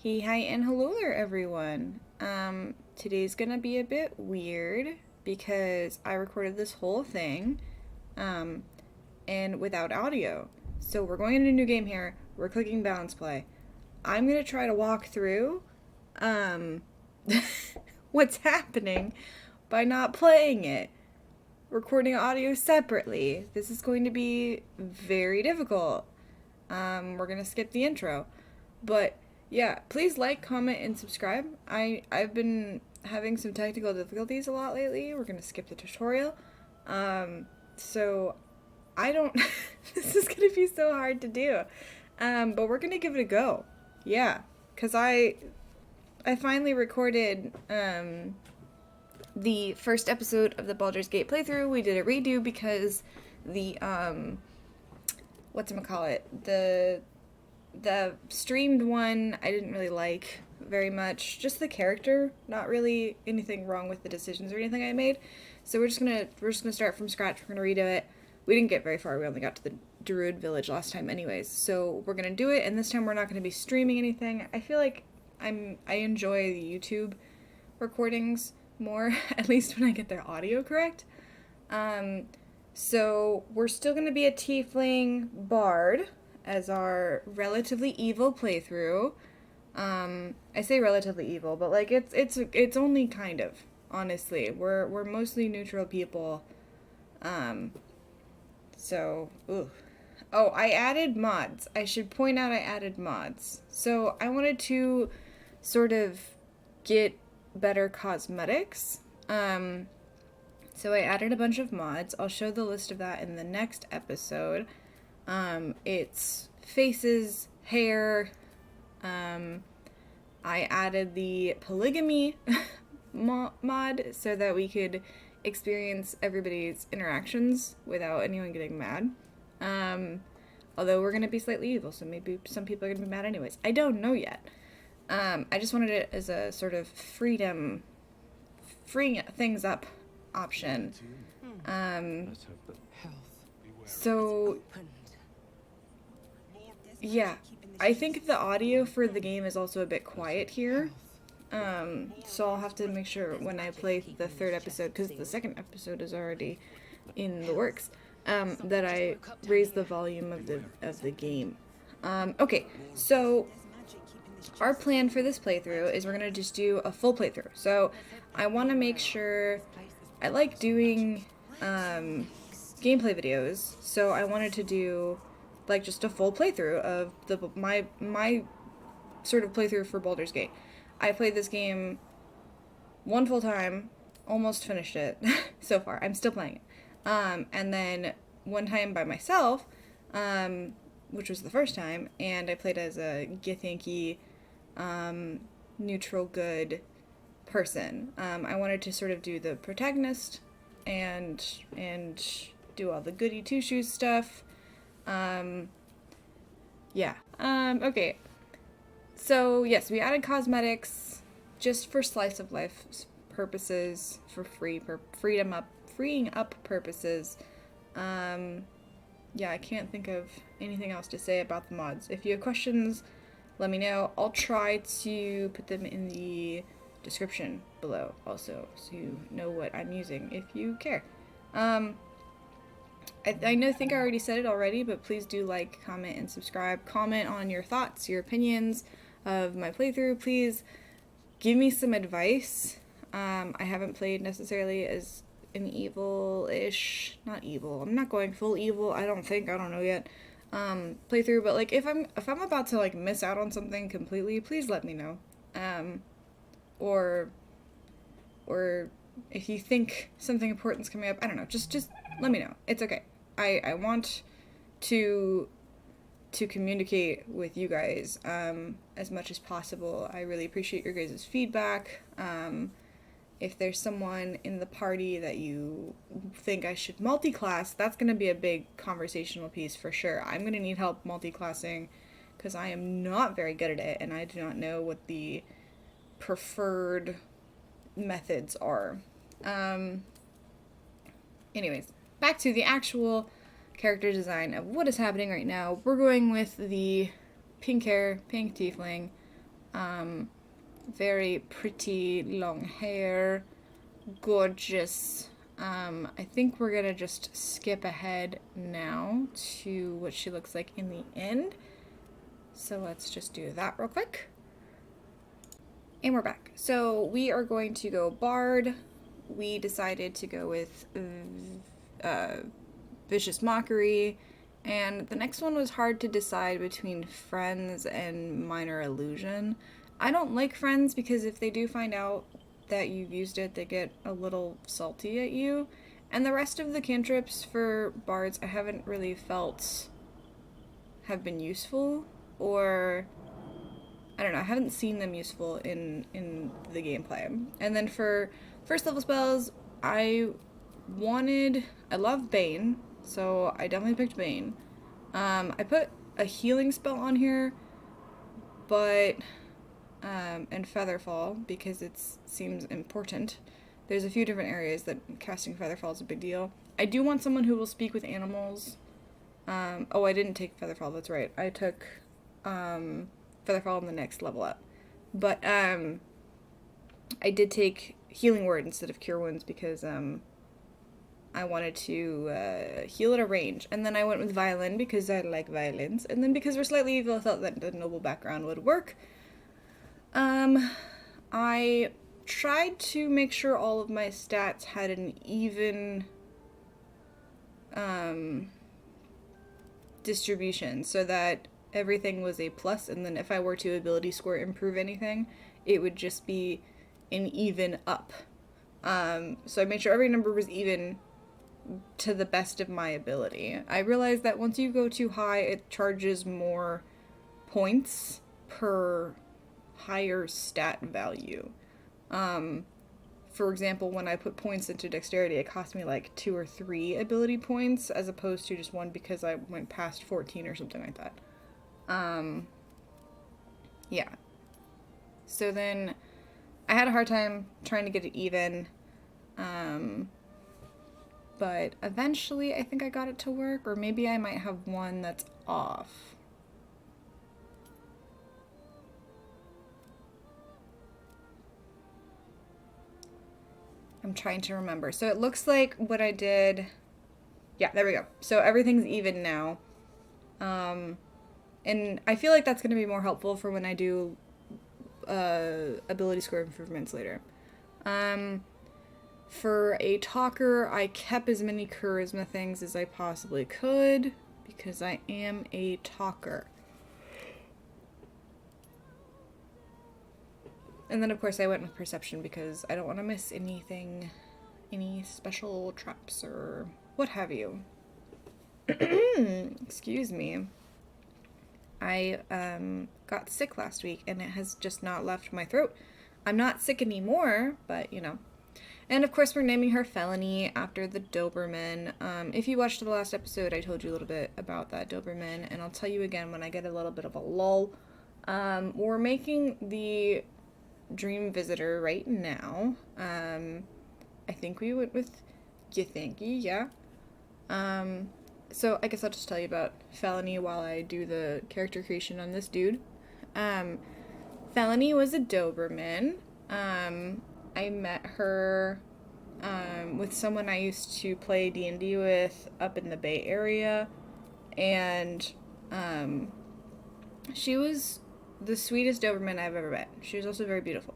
Hi, and hello there, everyone. Today's gonna be a bit weird because I recorded this whole thing, um, and without audio. So we're going into a new game here. We're clicking balance play. I'm gonna try to walk through, um, what's happening by not playing it, recording audio separately. This is going to be very difficult. We're gonna skip the intro. But yeah, please like, comment, and subscribe. I've been having some technical difficulties a lot lately. We're gonna skip the tutorial. So I don't. This is gonna be so hard to do. But we're gonna give it a go. Yeah, cause I finally recorded the first episode of the Baldur's Gate playthrough. We did a redo because the whatchamacallit, the streamed one I didn't really like very much. Just the character, not really anything wrong with the decisions or anything I made. So we're just gonna start from scratch. We're gonna redo it. We didn't get very far. We only got to the Druid village last time anyways. So we're gonna do it, and this time we're not gonna be streaming anything. I feel like I enjoy the YouTube recordings more, at least when I get their audio correct. So we're still gonna be a tiefling bard as our relatively evil playthrough. I say relatively evil, but like it's only kind of, honestly. We're mostly neutral people. So ooh. Oh, I added mods. I should point out I added mods. So I wanted to sort of get better cosmetics. So I added a bunch of mods. I'll show the list of that in the next episode. It's faces, hair. I added the polygamy mod so that we could experience everybody's interactions without anyone getting mad. Although we're going to be slightly evil, so maybe some people are going to be mad anyways. I don't know yet. I just wanted it as a sort of freeing things up option. So yeah, I think the audio for the game is also a bit quiet here. So I'll have to make sure when I play the third episode, because the second episode is already in the works, that I raise the volume of the game. Okay, so our plan for this playthrough is we're gonna just do a full playthrough. So I want to make sure I like doing gameplay videos, so I wanted to do like just a full playthrough of my sort of playthrough for Baldur's Gate. I played this game one full time, almost finished it so far. I'm still playing it. And then one time by myself, which was the first time, and I played as a Githyanki, neutral good person. I wanted to sort of do the protagonist and do all the goody two-shoes stuff. Yeah. Okay. So, yes, we added cosmetics just for slice of life purposes, for freeing up purposes. Yeah, I can't think of anything else to say about the mods. If you have questions, let me know. I'll try to put them in the description below also, so you know what I'm using if you care. I think I already said it already, but please do like, comment, and subscribe. Comment on your thoughts, your opinions of my playthrough. Please give me some advice. I haven't played necessarily as an evil-ish, not evil. I'm not going full evil. I don't know yet. Playthrough, but like if I'm about to like miss out on something completely, please let me know. Or if you think something important's coming up, I don't know. Just let me know. It's okay. I want to communicate with you guys as much as possible. I really appreciate your guys' feedback. If there's someone in the party that you think I should multi-class, that's going to be a big conversational piece for sure. I'm going to need help multi-classing because I am not very good at it, and I do not know what the preferred methods are. Anyways, back to the actual character design of what is happening right now. We're going with the pink hair, pink tiefling, Very pretty long hair, gorgeous. I think we're gonna just skip ahead now to what she looks like in the end. So let's just do that real quick. And we're back. So we are going to go Bard. We decided to go with Vicious Mockery. And the next one was hard to decide between Friends and Minor Illusion. I don't like Friends because if they do find out that you've used it, they get a little salty at you. And the rest of the cantrips for Bards I haven't really felt have been useful, or I don't know, I haven't seen them useful in the gameplay. And then for first level spells, I love Bane, so I definitely picked Bane. I put a healing spell on here, but and Featherfall because it seems important. There's a few different areas that casting Featherfall is a big deal. I do want someone who will speak with animals. Oh, I didn't take Featherfall, that's right. I took Featherfall on the next level up. But I did take Healing Word instead of Cure Wounds because I wanted to heal at a range. And then I went with Violin because I like violins. And then because we're slightly evil, I thought that the noble background would work. I tried to make sure all of my stats had an even distribution so that everything was a plus, and then if I were to ability score improve anything, it would just be an even up. So I made sure every number was even to the best of my ability. I realized that once you go too high, it charges more points per higher stat value. For example, when I put points into dexterity, it cost me like 2 or 3 ability points as opposed to just 1 because I went past 14 or something like that. Yeah. So then I had a hard time trying to get it even. But eventually I think I got it to work, or maybe I might have one that's off. I'm trying to remember. So it looks like what I did... Yeah, there we go. So everything's even now. And I feel like that's going to be more helpful for when I do ability score improvements later. For a talker, I kept as many charisma things as I possibly could because I am a talker. And then, of course, I went with perception because I don't want to miss anything, any special traps or what have you. Excuse me. I got sick last week and it has just not left my throat. I'm not sick anymore, but you know. And of course, we're naming her Felony after the Doberman. If you watched the last episode, I told you a little bit about that Doberman, and I'll tell you again when I get a little bit of a lull. We're making the Dream Visitor right now. I think we went with Githanky, yeah. So I guess I'll just tell you about Felony while I do the character creation on this dude. Felony was a Doberman. I met her with someone I used to play D&D with up in the Bay Area, and she was the sweetest Doberman I've ever met. She was also very beautiful.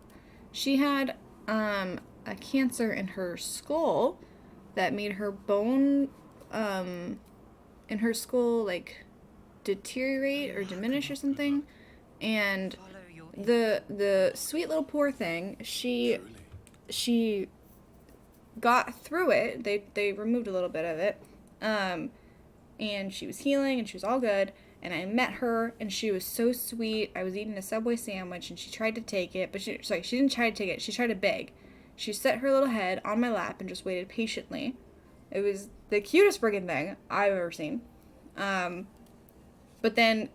She had a cancer in her skull that made her bone in her skull like deteriorate or diminish or something, and the sweet little poor thing, she got through it. They removed a little bit of it, and she was healing and she was all good. And I met her, and she was so sweet. I was eating a Subway sandwich, and she tried to take it, but she didn't try to take it. She tried to beg. She set her little head on my lap and just waited patiently. It was the cutest friggin' thing I've ever seen. But then,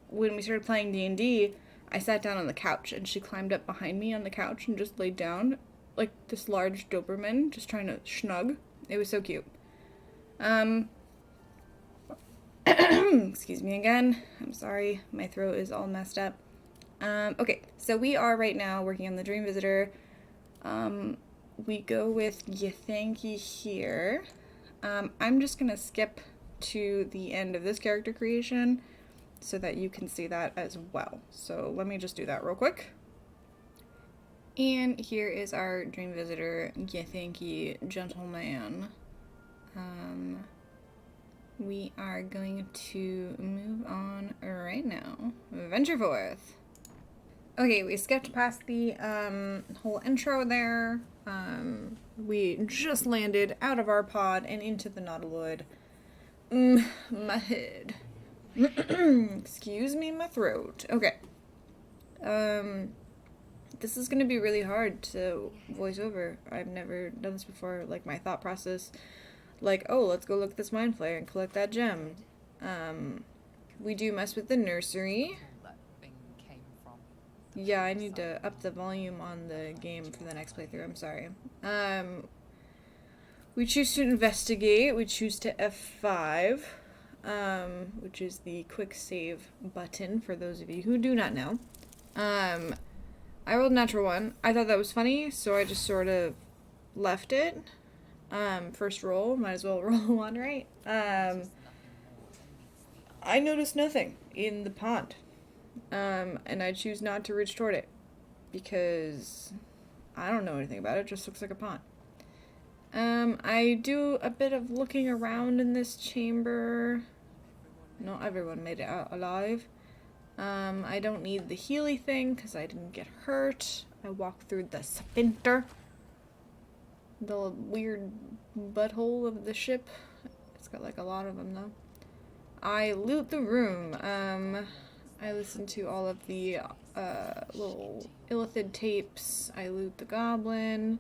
when we started playing D&D, I sat down on the couch, and she climbed up behind me on the couch and just laid down, like this large Doberman, just trying to snug. It was so cute. Excuse me again. I'm sorry. My throat is all messed up. Okay, so we are right now working on the Dream Visitor. We go with Ythanki here. I'm just gonna skip to the end of this character creation so that you can see that as well. So let me just do that real quick. And here is our Dream Visitor, Ythanki Gentleman. We are going to move on right now. Venture forth. Okay, we skipped past the whole intro there. We just landed out of our pod and into the Nautiloid. My head. Excuse me, my throat. Okay. This is gonna be really hard to voice over. I've never done this before. Like, my thought process, like, oh, let's go look at this mind flayer and collect that gem. We do mess with the nursery. Yeah, I need to up the volume on the game for the next playthrough, I'm sorry. We choose to investigate, we choose to F5, which is the quick save button for those of you who do not know. I rolled a natural one. I thought that was funny, so I just sort of left it. First roll, might as well roll one, right? I noticed nothing in the pond. And I choose not to reach toward it because I don't know anything about it. It just looks like a pond. I do a bit of looking around in this chamber. Not everyone made it out alive. I don't need the Healy thing because I didn't get hurt. I walked through the sphincter, the weird butthole of the ship. It's got like a lot of them though. I loot the room. I listen to all of the little illithid tapes. I loot the goblin.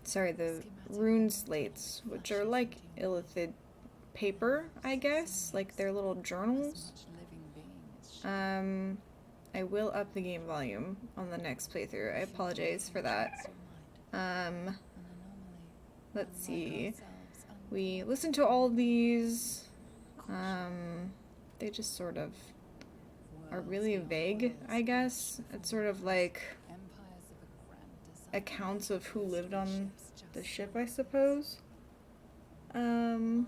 Sorry, the rune slates, which are like illithid paper, I guess. Like they're little journals. I will up the game volume on the next playthrough. I apologize for that. Let's see. We listen to all of these. They just sort of are really vague, I guess. It's sort of like accounts of who lived on the ship, I suppose. Mind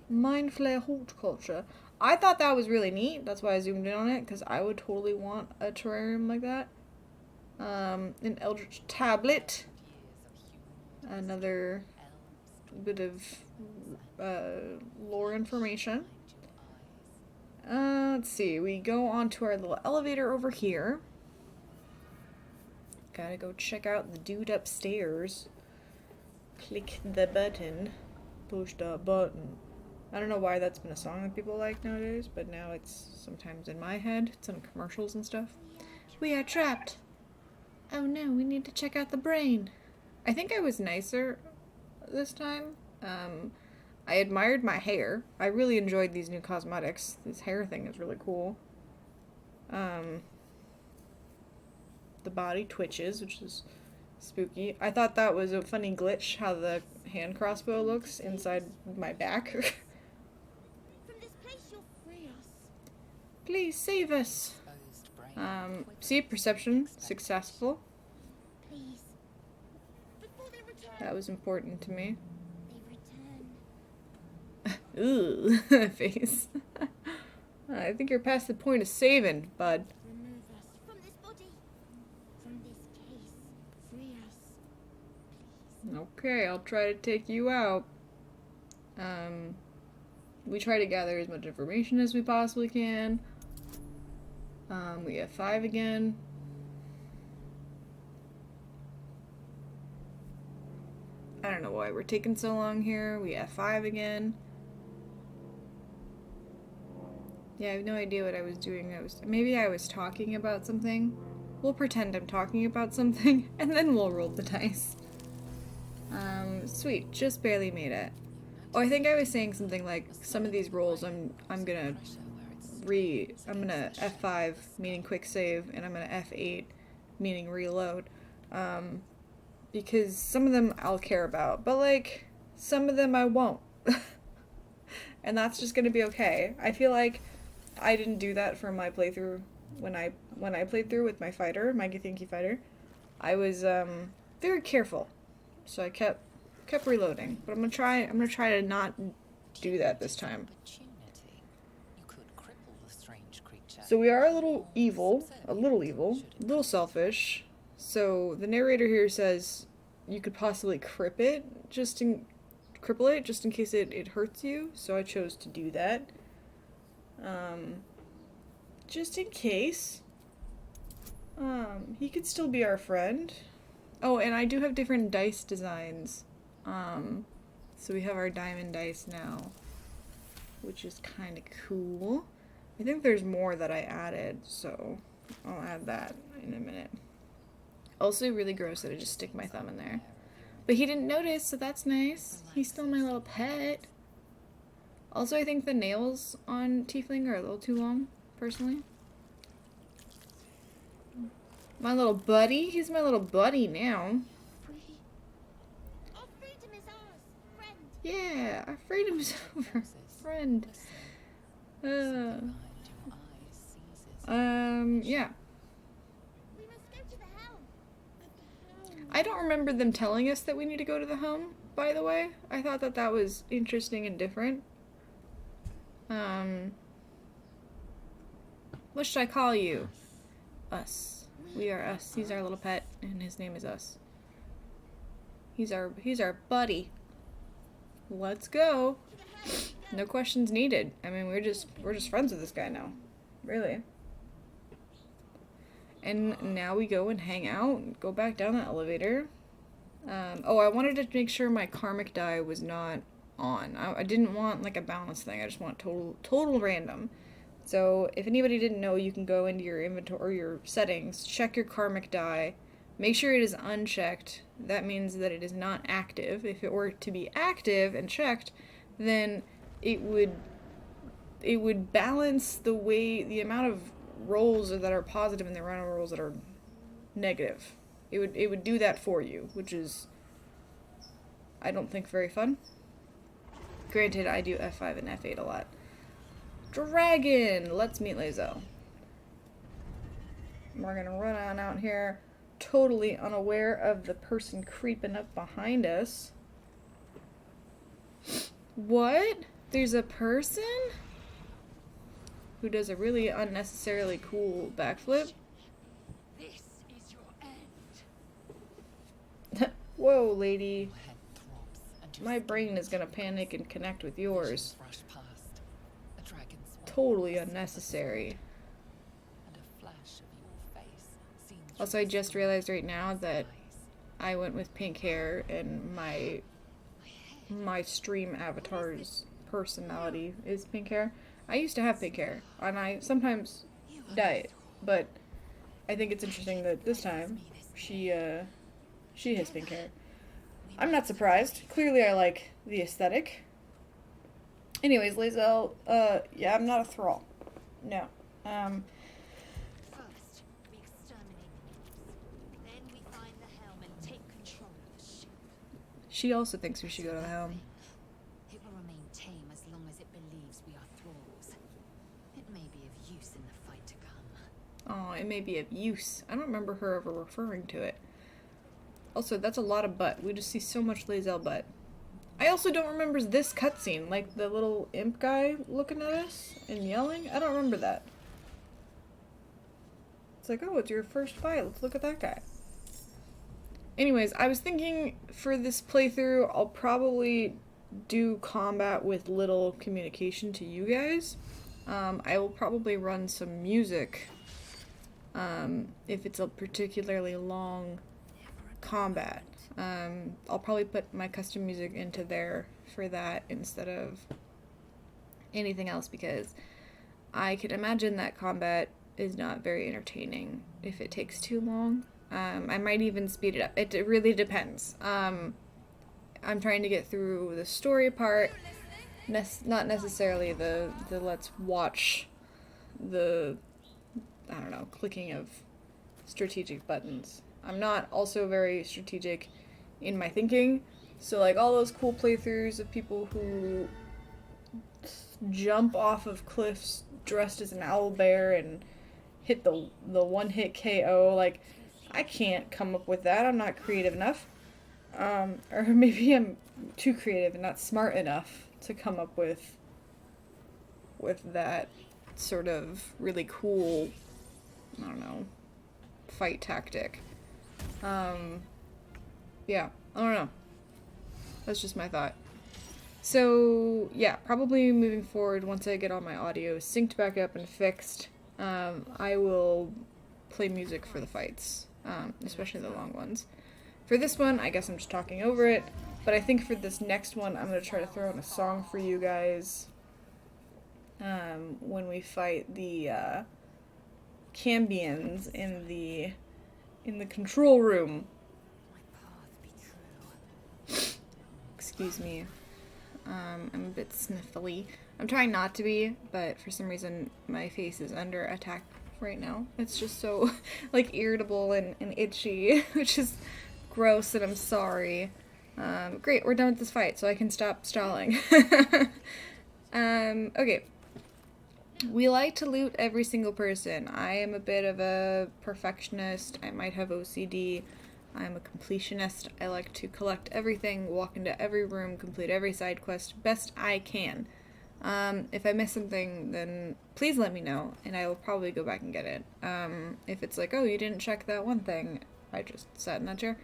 Flayer Horticulture. I thought that was really neat. That's why I zoomed in on it, because I would totally want a terrarium like that. An Eldritch Tablet. Another bit of lore information. Let's see, we go on to our little elevator over here. Gotta go check out the dude upstairs. Click the button. Push the button. I don't know why that's been a song that people like nowadays, but now it's sometimes in my head. It's in commercials and stuff. We are trapped. Oh no, we need to check out the brain. I think I was nicer this time. I admired my hair. I really enjoyed these new cosmetics. This hair thing is really cool. The body twitches, which is spooky. I thought that was a funny glitch, how the hand crossbow looks inside my back. From this place you'll free us. Please save us. See, perception, successful. Please. Before they return. That was important to me. They return. Ooh, face. I think you're past the point of saving, bud. Remove us from this body. From this case. Free us. Please. Okay, I'll try to take you out. We try to gather as much information as we possibly can. We have 5 again. I don't know why we're taking so long here. We have 5 again. Yeah, I have no idea what I was doing. Maybe I was talking about something. We'll pretend I'm talking about something, and then we'll roll the dice. Sweet, just barely made it. Oh, I think I was saying something like some of these rolls I'm gonna F5 meaning quick save, and I'm gonna F8 meaning reload. Because some of them I'll care about, but like some of them I won't. And that's just gonna be okay. I feel like I didn't do that for my playthrough when I played through with my fighter, my Githyanki fighter. I was very careful, so I kept reloading. But I'm gonna try to not do that this time. So we are a little evil, a little selfish. So the narrator here says you could possibly cripple it just in case it hurts you. So I chose to do that. Just in case. He could still be our friend. Oh, and I do have different dice designs. So we have our diamond dice now, which is kind of cool. I think there's more that I added, so I'll add that in a minute. Also really gross that I just stick my thumb in there. But he didn't notice, so that's nice. He's still my little pet. Also, I think the nails on Tiefling are a little too long, personally. My little buddy? He's my little buddy now. Our freedom is ours, friend. Yeah, our freedom is over. Friend. Yeah. We must go to the helm. I don't remember them telling us that we need to go to the home, by the way. I thought that was interesting and different. What should I call you? Us. We are us. He's our little pet, and his name is Us. He's our buddy. Let's go. No questions needed. I mean, we're just friends with this guy now. Really. And now we go and hang out and go back down the elevator. Oh, I wanted to make sure my karmic die was not on. I didn't want like a balance thing. I just want total random. So if anybody didn't know, you can go into your inventory or your settings, check your karmic die, make sure it is unchecked. That means that it is not active. If it were to be active and checked, then it would balance the amount of rolls that are positive and the amount of rolls that are negative. It would do that for you, which is, I don't think, very fun. Granted, I do F5 and F8 a lot. Dragon! Let's meet Lae'zel. We're gonna run on out here, totally unaware of the person creeping up behind us. What? There's a person? Who does a really unnecessarily cool backflip? This is your end. Whoa, lady. My brain is gonna panic and connect with yours. Totally unnecessary. Also, I just realized right now that I went with pink hair and my stream avatar's personality is pink hair. I used to have pink hair, and I sometimes dye it, but I think it's interesting that this time she has pink hair. I'm not surprised. Clearly I like the aesthetic. Anyways, Lae'zel, yeah, I'm not a thrall. No. First, we exterminate the natives. Then we find the helm and take control of the ship. She also thinks we should go to the helm. It will remain tame as long as it believes we are thralls. It may be of use in the fight to come. Oh, it may be of use. I don't remember her ever referring to it. Also, that's a lot of butt. We just see so much Lae'zel butt. I also don't remember this cutscene, like the little imp guy looking at us and yelling. I don't remember that. It's like, oh, it's your first fight. Let's look at that guy. Anyways, I was thinking for this playthrough, I'll probably do combat with little communication to you guys. I will probably run some music if it's a particularly long combat. I'll probably put my custom music into there for that instead of anything else, because I can imagine that combat is not very entertaining if it takes too long. I might even speed it up. It really depends. I'm trying to get through the story part, not necessarily the let's watch the, I don't know, clicking of strategic buttons. I'm not also very strategic in my thinking, so like all those cool playthroughs of people who jump off of cliffs dressed as an owl bear and hit the one-hit KO. Like, I can't come up with that. I'm not creative enough. Or maybe I'm too creative and not smart enough to come up with that sort of really cool, I don't know, fight tactic. Yeah, I don't know. That's just my thought. So, yeah, probably moving forward, once I get all my audio synced back up and fixed, I will play music for the fights, especially the long ones. For this one, I guess I'm just talking over it, but I think for this next one, I'm going to try to throw in a song for you guys when we fight the Cambians in the control room. Excuse me. I'm a bit sniffly. I'm trying not to be, but for some reason my face is under attack right now. It's just so like irritable and itchy, which is gross, and I'm sorry. Great, we're done with this fight, so I can stop stalling. Okay. We like to loot every single person. I am a bit of a perfectionist. I might have OCD. I'm a completionist. I like to collect everything, walk into every room, complete every side quest best I can. If I miss something, then please let me know, and I will probably go back and get it. If it's like, oh, you didn't check that one thing, I just sat in that chair.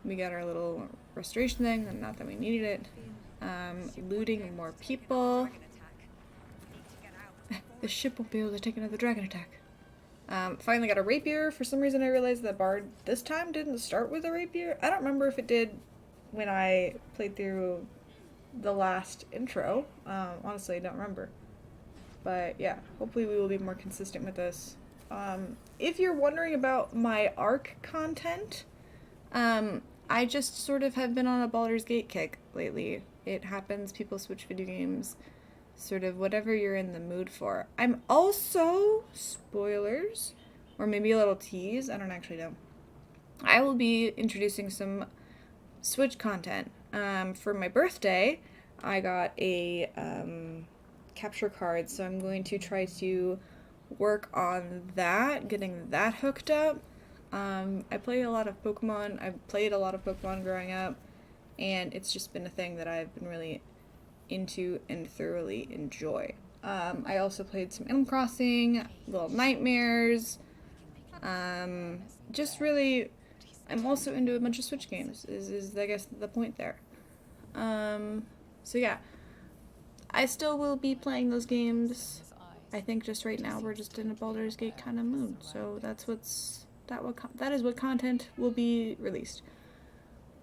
We got our little restoration thing, and not that we needed it. Looting more people. The ship won't be able to take another dragon attack. Finally got a rapier. For some reason I realized that Bard this time didn't start with a rapier. I don't remember if it did when I played through the last intro. Honestly, I don't remember. But yeah, hopefully we will be more consistent with this. If you're wondering about my ARC content, I just sort of have been on a Baldur's Gate kick lately. It happens, people switch video games. Sort of whatever you're in the mood for. I'm also, spoilers, or maybe a little tease, I don't actually know. I will be introducing some Switch content. For my birthday, I got a capture card, so I'm going to try to work on that, getting that hooked up. I play a lot of Pokemon. I've played a lot of Pokemon growing up, and it's just been a thing that I've been really into and thoroughly enjoy. I also played some Animal Crossing, Little Nightmares, just really, I'm also into a bunch of Switch games, is I guess the point there. So yeah, I still will be playing those games. I think just right now we're just in a Baldur's Gate kind of mood, so that is what content will be released.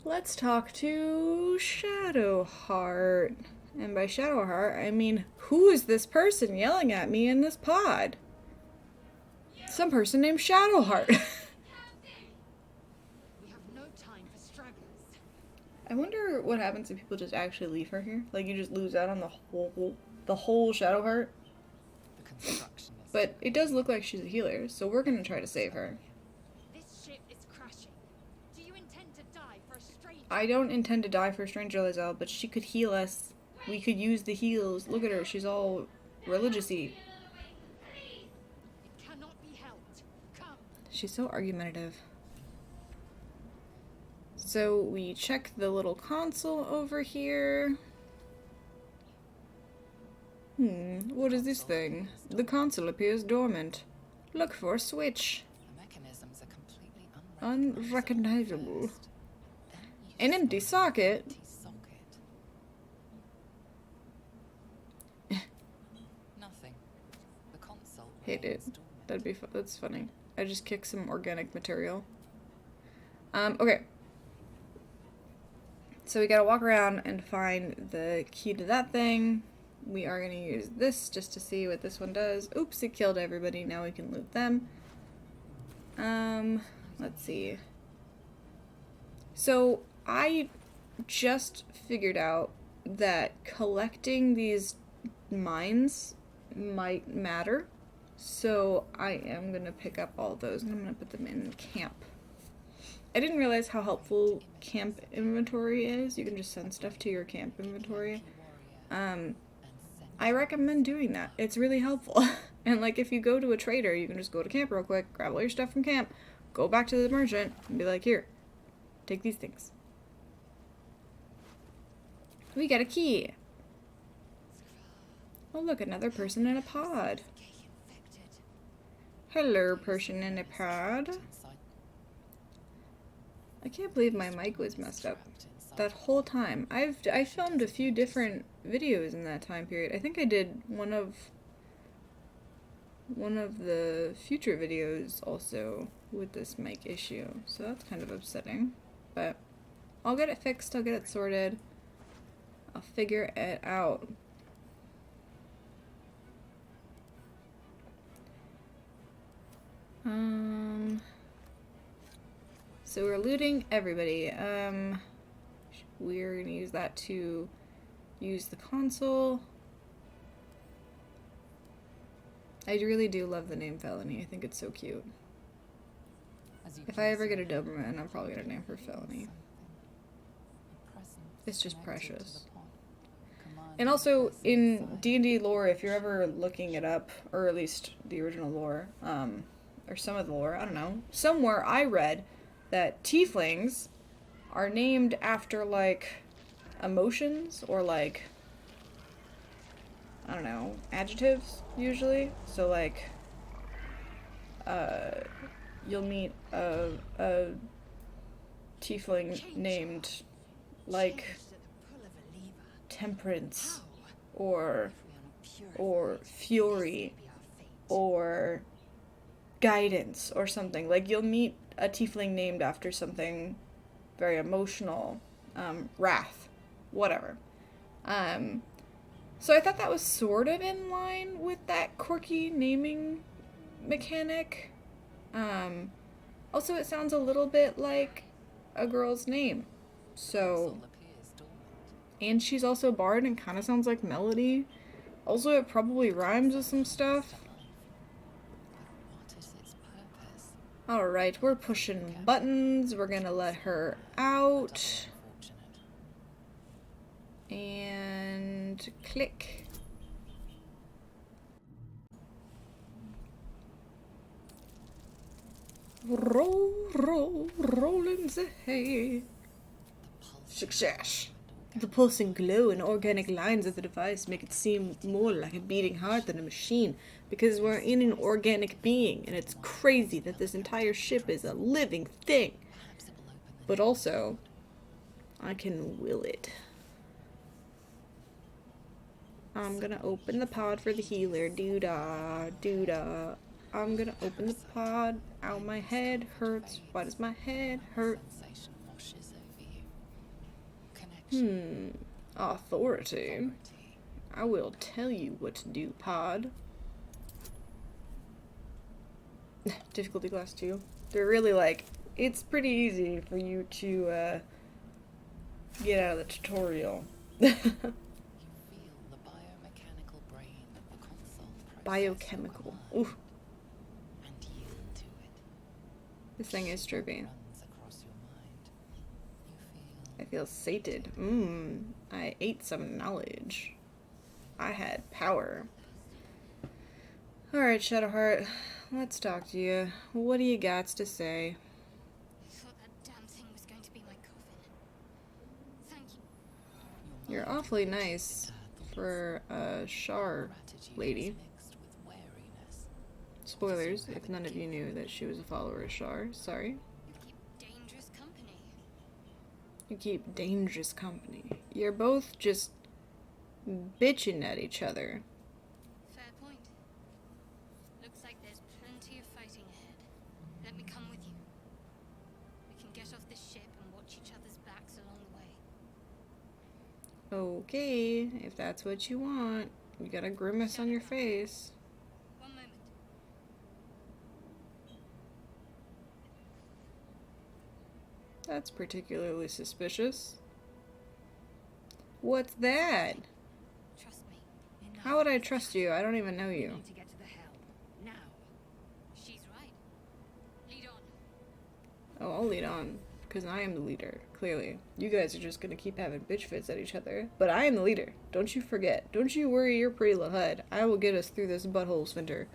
Let's talk to Shadowheart. And by Shadowheart, I mean, who is this person yelling at me in this pod? Some person named Shadowheart. We have no time for stragglers. I wonder what happens if people just actually leave her here. Like, you just lose out on the whole Shadowheart. But it does look like she's a healer, so we're gonna try to save her. This ship is crashing. Do you intend to die for a stranger? I don't intend to die for a stranger, Lizelle, but she could heal us. We could use the heals. Look at her, she's all religious-y. It cannot be helped. Come. She's so argumentative. So we check the little console over here. What is this thing? The console appears dormant. Look for a switch. The mechanisms are completely Unrecognizable. An empty socket. Nothing. The console. Hate it. That's funny. I just kicked some organic material. Okay. So we gotta walk around and find the key to that thing. We are gonna use this just to see what this one does. Oops, it killed everybody. Now we can loot them. Let's see. So I just figured out that collecting these mines might matter. So I am gonna pick up all those and I'm gonna put them in camp. I didn't realize how helpful camp inventory is. You can just send stuff to your camp inventory. I recommend doing that. It's really helpful. And like if you go to a trader, you can just go to camp real quick, grab all your stuff from camp, go back to the merchant, and be like, here, take these things. We got a key. Oh look, another person in a pod. Hello, person in a pod. I can't believe my mic was messed up that whole time. I filmed a few different videos in that time period. I think I did one of the future videos also with this mic issue, so that's kind of upsetting. But I'll get it fixed, I'll get it sorted, I'll figure it out. So we're looting everybody. We're gonna use that to use the console. I really do love the name Felony. I think it's so cute. If I ever get a Doberman, I'm probably gonna name her Felony. It's just precious. And also, in D&D lore, if you're ever looking it up, or at least the original lore, or some of the lore, I don't know, somewhere I read that tieflings are named after, like, emotions, or, like, I don't know, adjectives, usually. So, like, you'll meet a tiefling named, like, Temperance, or Fury, or Guidance, or something. Like, you'll meet a tiefling named after something very emotional, wrath, whatever. So I thought that was sort of in line with that quirky naming mechanic. Also, it sounds a little bit like a girl's name. So, and she's also bard and kind of sounds like Melody. Also, it probably rhymes with some stuff. Alright, we're pushing buttons. We're gonna let her out. And click. Roll, roll, roll in the hay. Success. The pulsing glow and organic lines of the device make it seem more like a beating heart than a machine, because we're in an organic being, and it's crazy that this entire ship is a living thing. But also, I can will it. I'm gonna open the pod for the healer. Doo-dah, doo-dah. I'm gonna open the pod. Ow, my head hurts. Why does my head hurt? Authority. I will tell you what to do, pod. Difficulty class 2. They're really like, it's pretty easy for you to get out of the tutorial. Biochemical. Ooh. This thing is trippy. I feel sated. I ate some knowledge. I had power. Alright, Shadowheart. Let's talk to you. What do you got to say? I thought that damn thing was going to be my coffin. Thank you. You're awfully nice for a Shar lady. Spoilers, if none of you knew that she was a follower of Shar. Sorry. You keep dangerous company. You keep dangerous company. You're both just bitching at each other. Fair point. Looks like there's plenty of fighting ahead. Let me come with you. We can get off the ship and watch each other's backs along the way. Okay, if that's what you want. You got a grimace on your face. One moment. That's particularly suspicious. What's that? Trust me. How would I trust you? I don't even know you. Need to get to the helm. Now. She's right. Lead on. Oh, I'll lead on. because I am the leader, clearly. You guys are just gonna keep having bitch fits at each other. But I am the leader. Don't you forget. Don't you worry your pretty little head. I will get us through this butthole sphincter.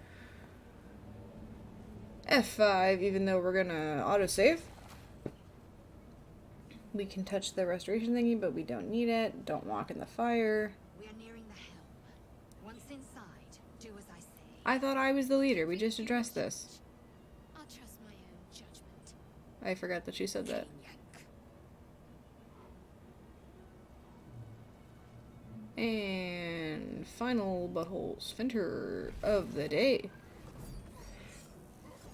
F5, even though we're gonna autosave. We can touch the restoration thingy, but we don't need it. Don't walk in the fire. We are nearing the helm. Once inside, do as I say. I thought I was the leader. We just addressed this. I'll trust my own judgment. I forgot that she said that. And final butthole sphincter of the day.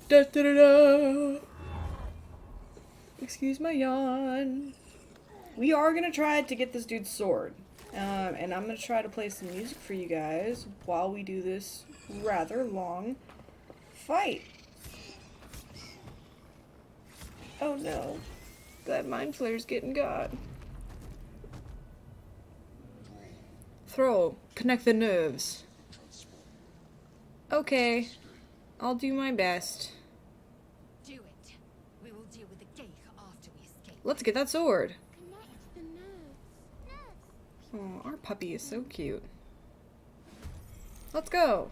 Da da da da. Excuse my yawn. We are gonna try to get this dude's sword. And I'm gonna try to play some music for you guys while we do this rather long fight. Oh no. That mind flare's getting got. Throw. Connect the nerves. Okay. I'll do my best. Do it. We will deal with the gate after we escape. Let's get that sword. Connect the nerves. Oh, our puppy is so cute. Let's go.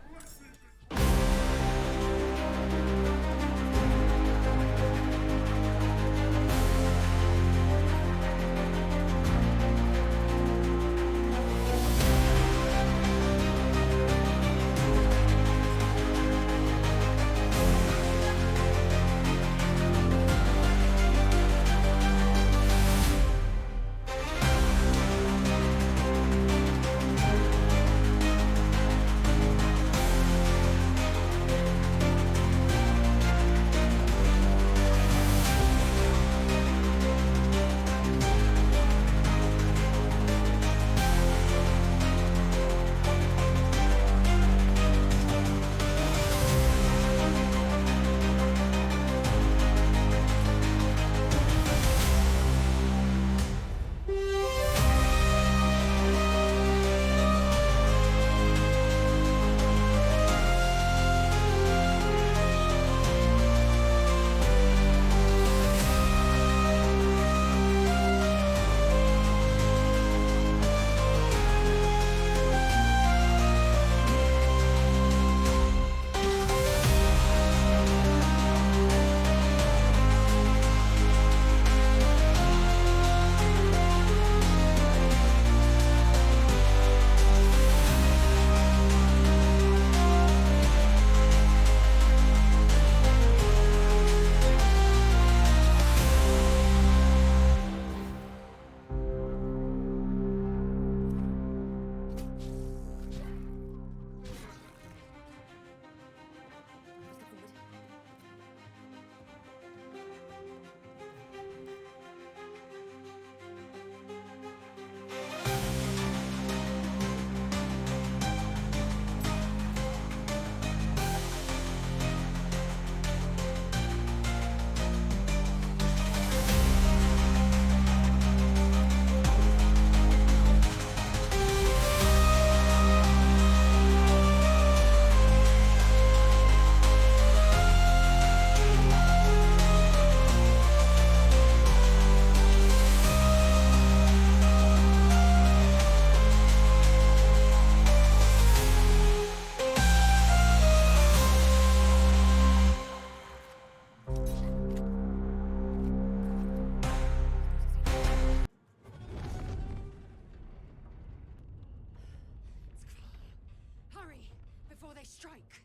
strike.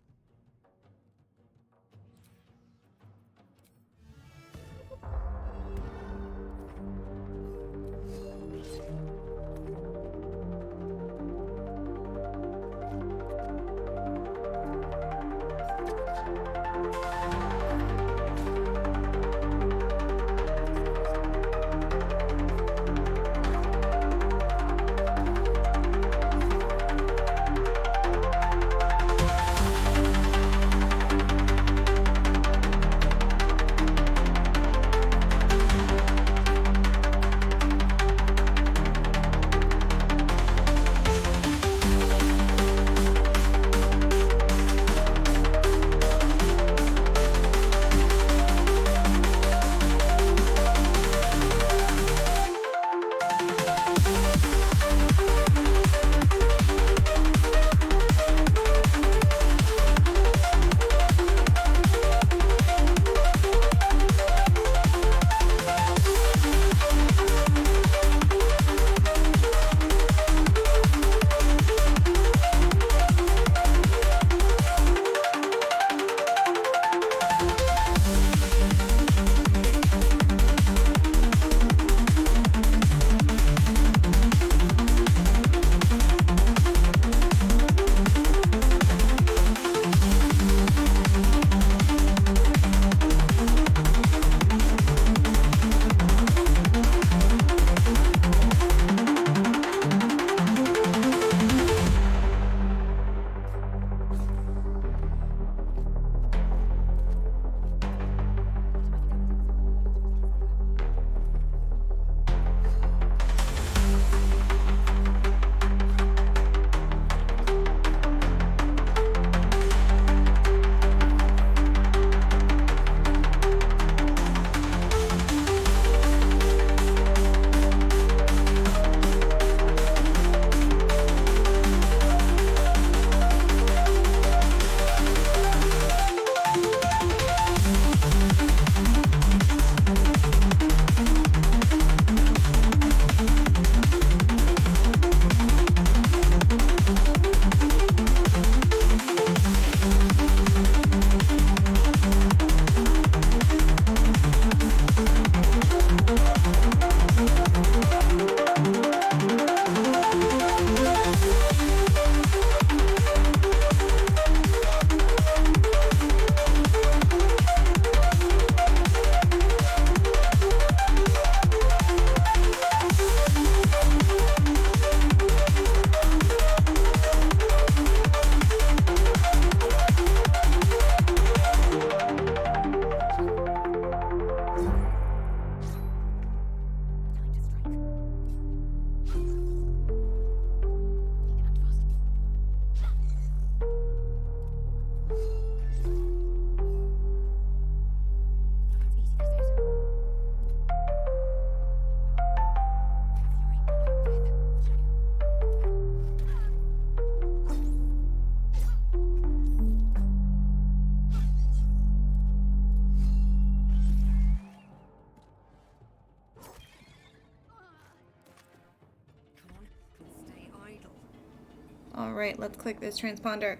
Alright, let's click this transponder.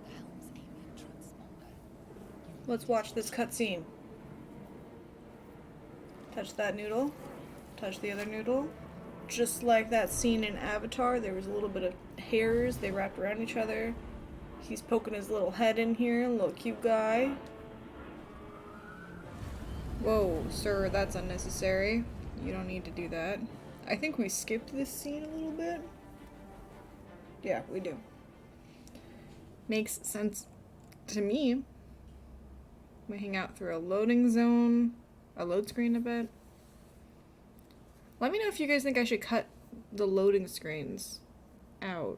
The helm's alien transponder. Let's watch this cutscene. Touch that noodle. Touch the other noodle. Just like that scene in Avatar, there was a little bit of hairs. They wrapped around each other. He's poking his little head in here. Little cute guy. Whoa, sir, that's unnecessary. You don't need to do that. I think we skipped this scene a little bit. Yeah, we do. Makes sense to me. We hang out through a loading zone. A load screen a bit. Let me know if you guys think I should cut the loading screens out.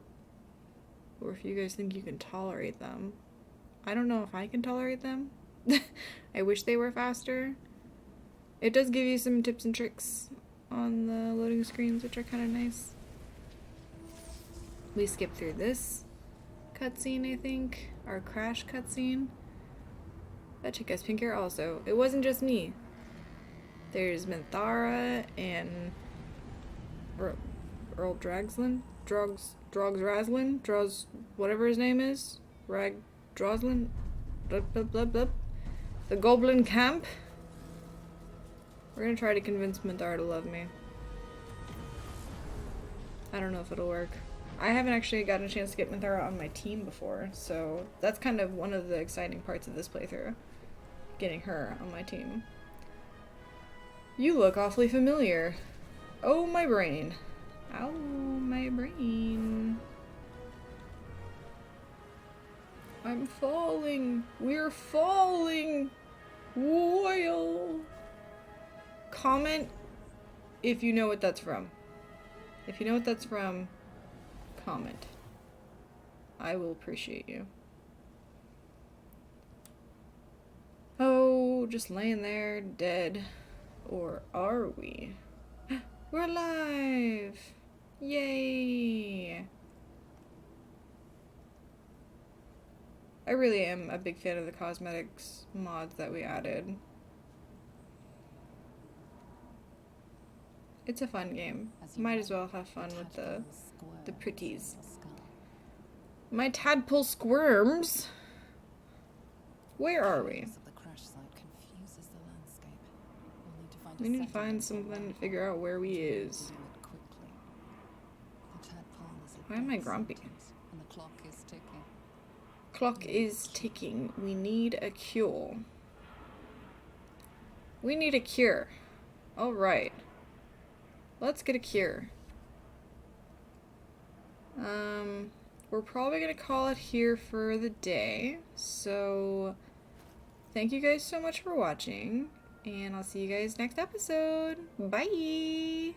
Or if you guys think you can tolerate them. I don't know if I can tolerate them. I wish they were faster. It does give you some tips and tricks on the loading screens, which are kind of nice. We skipped through this cutscene, I think. Our crash cutscene. That chick has pink hair also. It wasn't just me. There's Minthara and Earl Dragslin? Drogsraslin? Whatever his name is. Droslin? The Goblin Camp. We're gonna try to convince Minthara to love me. I don't know if it'll work. I haven't actually gotten a chance to get Minthara on my team before, so that's kind of one of the exciting parts of this playthrough. Getting her on my team. You look awfully familiar. Oh, my brain. Ow, my brain. I'm falling. We're falling. Whale. Comment if you know what that's from. If you know what that's from, comment. I will appreciate you. Oh, just laying there, dead. Or are we? We're alive! Yay! I really am a big fan of the cosmetics mods that we added. It's a fun game. Might as well have fun with the pretties. My tadpole squirms! Where are we? We need to find something to figure out where we is. Why am I grumpy? And the clock is ticking. Clock is ticking. We need a cure. We need a cure. Alright. Let's get a cure. We're probably gonna call it here for the day. So, thank you guys so much for watching. And I'll see you guys next episode. Bye!